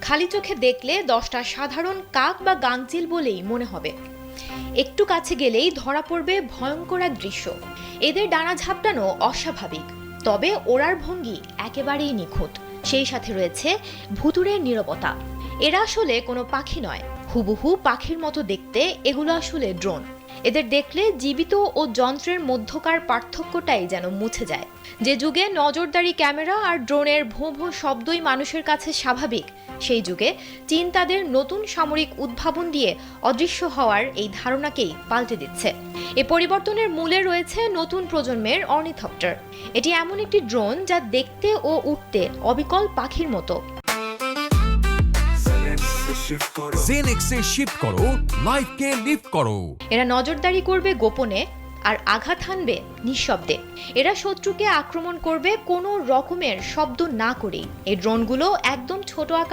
খালি চোখে দেখলে 10টা সাধারণ কাক বা গাংচিল বলেই মনে হবে। একটু কাছে গেলেই ধরা পড়বে ভয়ঙ্কর এক দৃশ্য। এদের ডানা ঝাপটানো অস্বাভাবিক, তবে ওড়ার ভঙ্গি একেবারেই নিখুঁত। সেই সাথে রয়েছে ভুতুড়ে নীরবতা। এরা আসলে কোনো পাখি নয়, হুবহু পাখির মতো দেখতে। এগুলো আসলে ড্রোন। এদের দেখলে জীবিত ও যন্ত্রের মধ্যকার পার্থক্যটাই যেন মুছে যায়। যে যুগে নজরদারি ক্যামেরা আর ড্রোনের ভোঁ ভোঁ শব্দই মানুষের কাছে স্বাভাবিক, সেই যুগে চীন তাদের নতুন সামরিক উদ্ভাবন দিয়ে অদৃশ্য হওয়ার এই ধারণাকেই পাল্টে দিচ্ছে। এ পরিবর্তনের মূলে রয়েছে নতুন প্রজন্মের অর্নিথপ্টার। এটি এমন একটি ড্রোন যা দেখতে ও উঠতে অবিকল পাখির মতো। জেনেক্সে শিফট করো, লাইফকে লিফট করো। এরা নজরদারি করবে গোপনে আর আঘাত হানবে নিঃশব্দে। এরা শত্রুকে আক্রমণ করবে কোনো রকমের শব্দ না করেই। এই ড্রোনগুলো একদম ছোট আকার